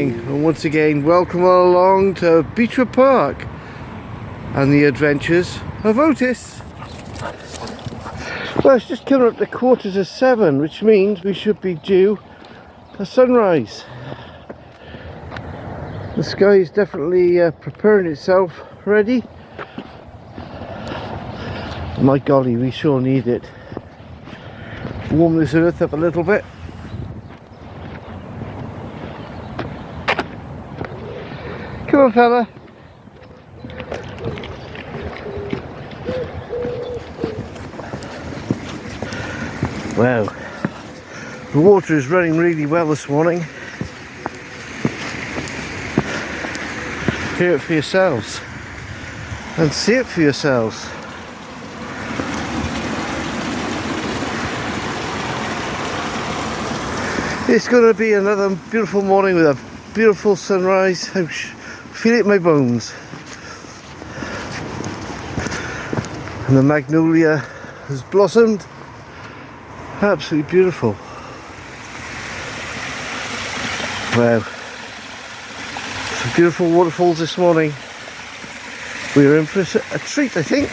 morning, and once again welcome all along to Beechwood Park and the adventures of Otis. Well, it's just coming up to 7:15, which means we should be due a sunrise. The sky is definitely preparing itself ready. My golly, we sure need it. Warm this earth up a little bit. Come on, fella. Wow, the water is running really well this morning. Hear it for yourselves and see it for yourselves. It's going to be another beautiful morning with a beautiful sunrise. I feel it in my bones. And the magnolia has blossomed. Absolutely beautiful. Wow. Some beautiful waterfalls this morning. We are in for a treat, I think.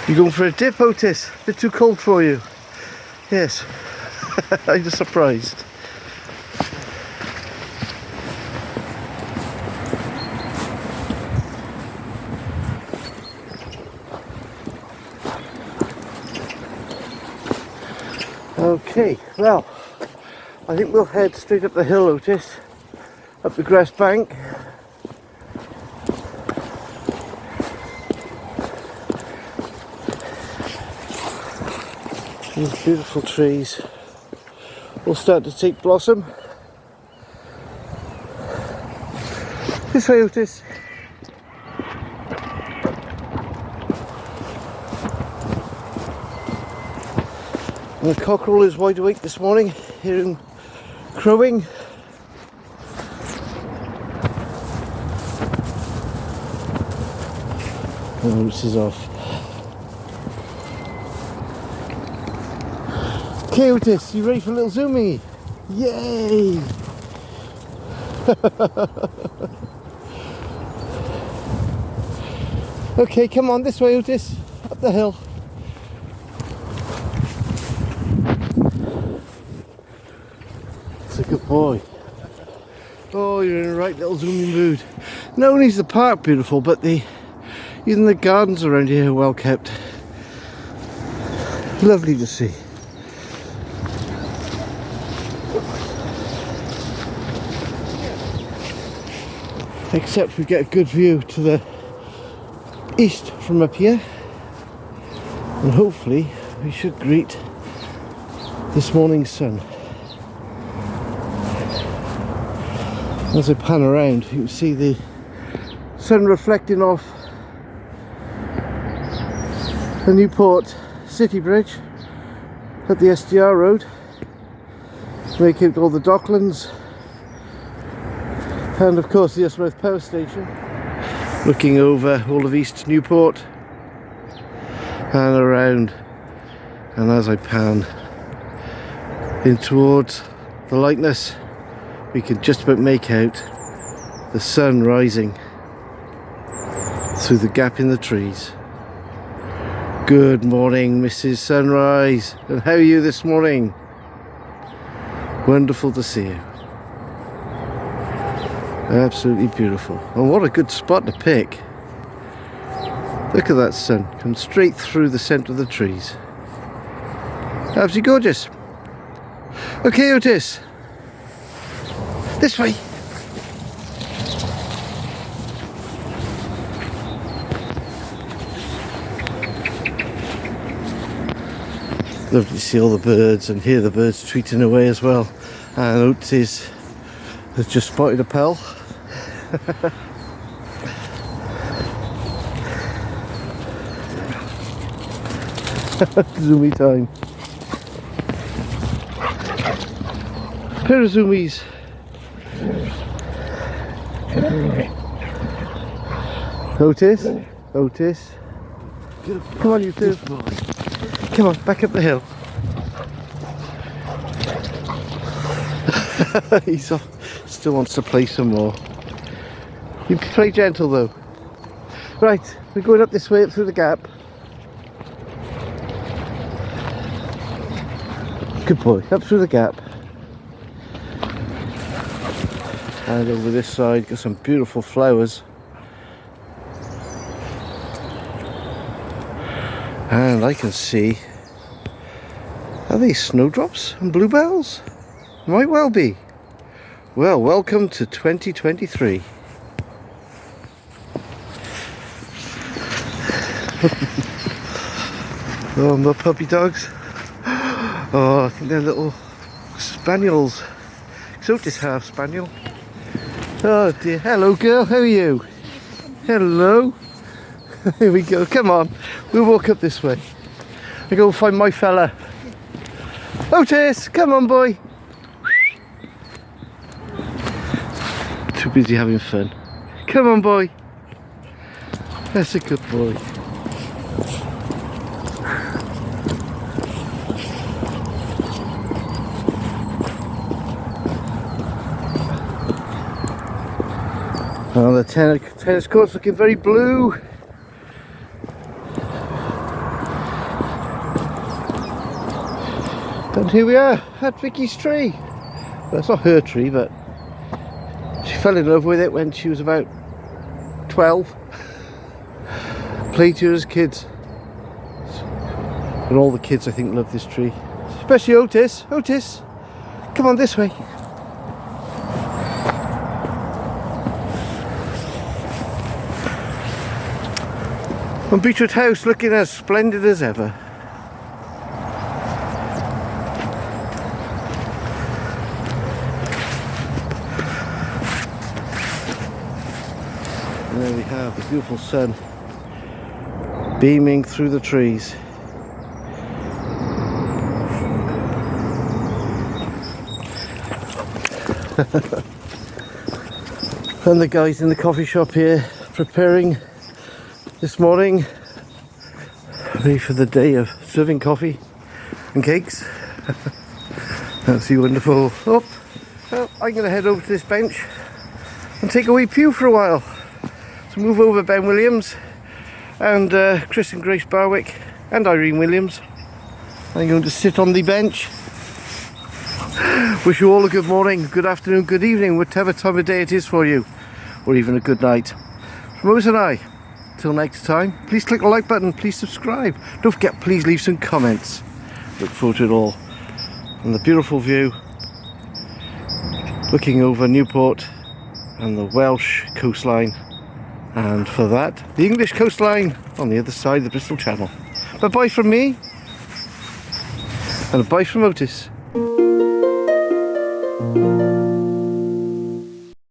You going for a dip, Otis? A bit too cold for you? Yes. I'm just surprised. Okay, well, I think we'll head straight up the hill, Otis. Up the grass bank. These beautiful trees will start to take blossom. This way, Otis. And the cockerel is wide awake this morning, hearing crowing. And Otis is off. Okay, Otis, you ready for a little zooming? Yay! Okay, come on, this way, Otis. Up the hill. That's a good boy. Oh, you're in a right little zooming mood. Not only is the park beautiful, but even the gardens around here are well kept. Lovely to see. Except we get a good view to the east from up here, and hopefully we should greet this morning's sun. As I pan around, you can see the sun reflecting off the Newport City Bridge at the SDR road, making all the docklands. And of course the Usk Vale power station, looking over all of East Newport and around. And as I pan in towards the lightness, we can just about make out the sun rising through the gap in the trees. Good morning, Mrs. Sunrise, and how are you this morning? Wonderful to see you. Absolutely beautiful. And what a good spot to pick. Look at that sun, comes straight through the centre of the trees. Absolutely gorgeous. Okay, Otis. This way. Lovely to see all the birds and hear the birds tweeting away as well. And Otis has just spotted a pell. Zoomy time. Pair of zoomies. Otis, Otis. Come on, you two. Come on, back up the hill. He's off. Still wants to play some more. You play gentle though. Right, we're going up this way, up through the gap. Good boy, up through the gap. And over this side, got some beautiful flowers. And I can see, are these snowdrops and bluebells? Might well be. Well, welcome to 2023. Oh, more puppy dogs. Oh, I think they're little spaniels. Otis half spaniel. Oh dear. Hello girl, how are you? Hello. Here we go, come on. We'll walk up this way. I go find my fella. Otis, come on boy. Too busy having fun. Come on boy. That's a good boy. Oh, the tennis court's looking very blue. And here we are at Vicky's tree. Well, it's not her tree, but she fell in love with it when she was about 12. Played to her as kids. And all the kids, I think, love this tree. Especially Otis. Otis, come on this way. And Beechwood House looking as splendid as ever. And there we have the beautiful sun beaming through the trees. And the guys in the coffee shop here preparing this morning, ready for the day of serving coffee and cakes. That's wonderful. Oh, well, I'm going to head over to this bench and take a wee pew for a while. So move over Ben Williams and Chris and Grace Barwick and Irene Williams. I'm going to sit on the bench. Wish you all a good morning, good afternoon, good evening, whatever time of day it is for you, or even a good night. From Otis and I, till next time, please click the like button, please subscribe. Don't forget, please leave some comments. Look forward to it all. And the beautiful view, looking over Newport and the Welsh coastline. And for that, the English coastline on the other side of the Bristol Channel. Bye bye from me, and a bye from Otis.